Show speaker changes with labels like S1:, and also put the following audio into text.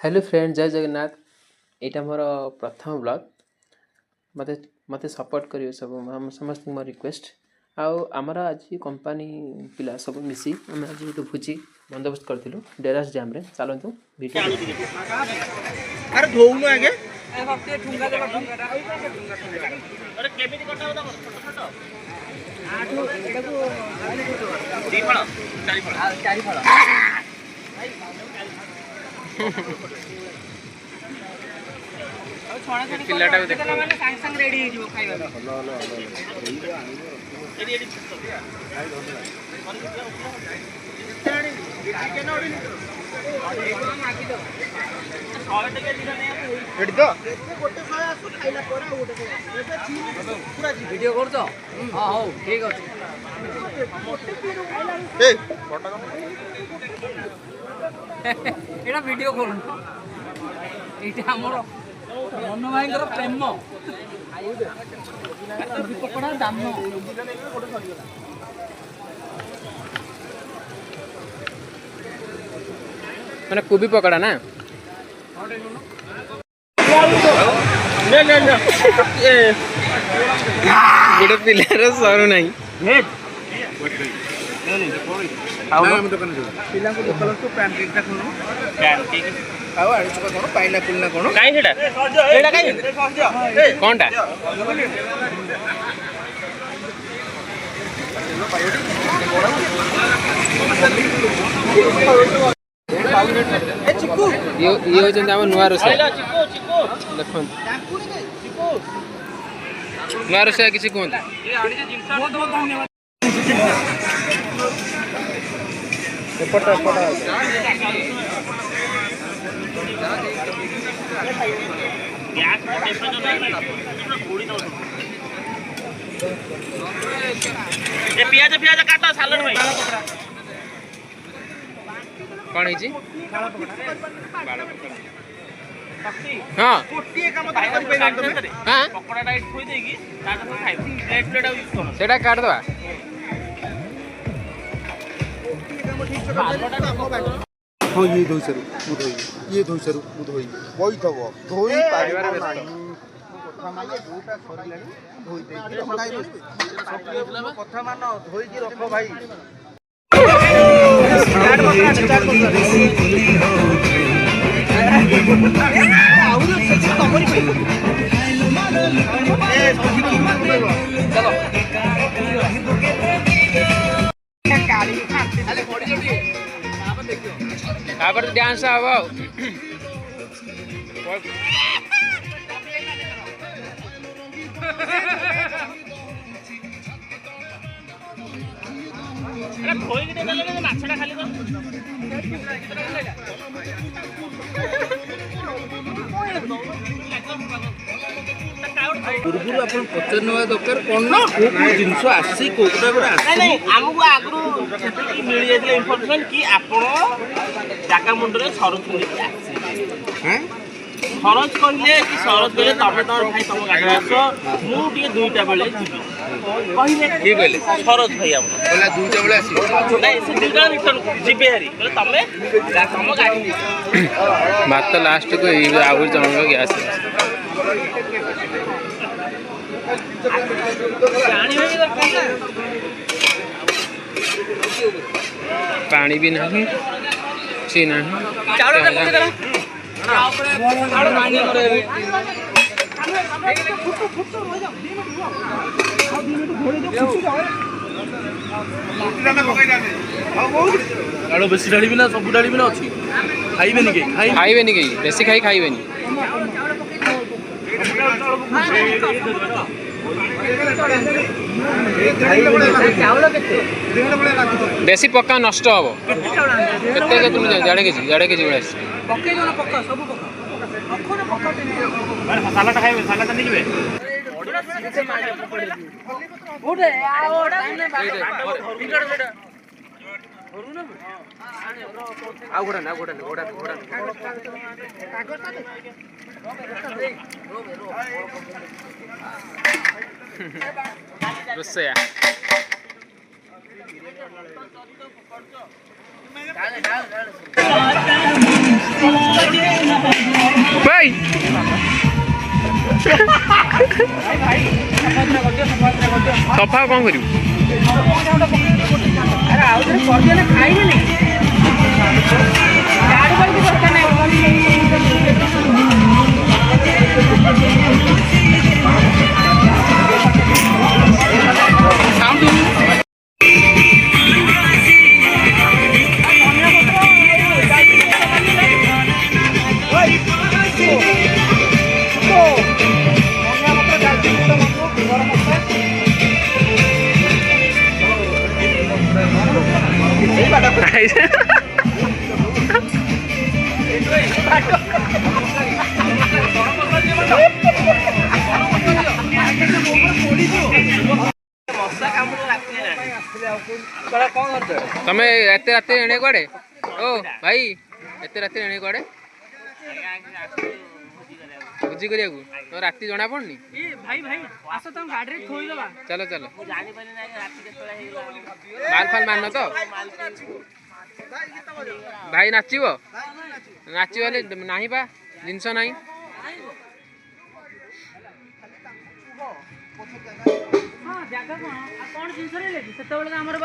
S1: Hello friend, जय जगन्नाथ। यहाँ मोर प्रथम ब्लॉग। मते मते सपोर्ट करियो सब हम समस्त मोर रिक्वेस्ट। आउ आमर आज कंपनी पिला सब मिसी आम आज गोटे भोजी बंदोबस्त करथिलु डेरास डैम रे। चलतु वीडियो
S2: अरे धोउनु आगे
S3: अरे केमिति कटा होता फोटो फोटो आठो एटाको दी फळ चारि फळ
S1: पिल्लाटा को देखो
S3: माने सांग सांग रेडी हो जिवो खाइबा एडी एडी
S2: एडी तो गोटे सय आसु खाइला पर गोटे पूरा
S3: वीडियो करतो हां हो ठीक अछि
S2: ए फोटो
S3: एटा वीडियो करू एटा हमर मन भाईଙ୍କର ପ୍ରେମ ପକୋଡା ଦାମ
S1: माने कोबी पकड़ा ना गोटे पिलार सरू नहीं
S2: पिलाको दुकान को पैनकेक ता खनु
S3: पैनकेक
S2: आउ आड़ी छ कोन पाइनापल ना कोन
S3: काई सेटा एटा काई
S1: कोनटा
S2: ए चिकू
S1: ये हो जंत हम नुआ रोसे
S3: चिको चिको
S1: देखन नुआ रोसे किसी कोन
S3: ये आड़ी जे जिंसा बहुत बहुत धन्यवाद
S2: पटा पटा
S3: गैस टेम्परेचर ना पूरी दो ये पियाज पियाज काटो सालन भाई
S1: कौन है जी
S3: हां
S2: कोटी काम त करि पैना तमे
S1: हां
S3: पकोड़ा डाइट खोई देगी ताका तो खाइ प्लेट प्लेट यूज करो
S1: सेटा काट दवा
S2: हाँ ये धोई सरू मुधोई ये धोई सरू मुधोई कोई थबो धोई पारिबार व्यस्त कथा माने दुटा सरिलानी धोई देई रखाई कथा मानो धोई की रखो भाई स्टार्ट
S1: काबर डांस आवो
S3: अरे खोई के देले ना माछटा खाली कर
S2: पूर्व अपन पचरनवा दरकार कोन ना को जिंस आसी कोकटा गुरा
S3: नहीं नहीं हमको आगु मिल जाइले इंफॉर्मेशन कि आपण जाका मुंडरे सरज मिल
S2: हैं
S3: सरज कहले कि सरज बेले तमे तोर भाई तम गाडी आसो मु टिके दुईटा बेले जिबी कहले
S2: के कहले
S3: सरज भाई हम
S2: बोला दुईटा बेले आसी
S3: नहीं से दुईटा रिटर्न जिबे हरी बोले तमे तम गाडी
S1: बात तो लास्ट को आउर जमगा गैस
S3: जानी होई दरकार ना
S1: पानी भी नहीं सी नहीं
S3: चावल का पूछ करा चावल पानी करे
S2: आलो बेसी डाली बिना सब डाली बिना अछि खाइबे नि के
S1: खाइबे नहीं गई बेसी खाइबे नहीं बेसी पक्का नष्ट हम के तुम जाड़े के जी
S3: पक्के जो पक्का सब पक्का अखो ना पक्का सालाटा खाइबे सालाटा नहीं जिवे उठे आओ टाइम नहीं बात टिकट बेटा करू ना
S1: आ घोड़ा रुसया
S3: डाल
S1: ଭାଇ ସଫା କଣ କରିବୁ? ତମେ ଏତେ ରାତିରେ ଏଣେ କୁଆଡେ? ଓ ଭାଇ ଏତେ ରାତିରେ ଏଣେ କୁଆଡେ? ଭୋଜି କରିବାକୁ ତ ରାତି ଜଣା ପଡୁନି? ଚାଲ ଚାଲ ମାଲ ଫାଲ ମାନ ତ ଭାଇ ନାଚିବ ନାଚିବ ନାହିଁ ବା ଜିନିଷ ନାହିଁ।
S4: ଜାଗା କଣ ଜିନିଷ ସେତେବେଳେ ଆମର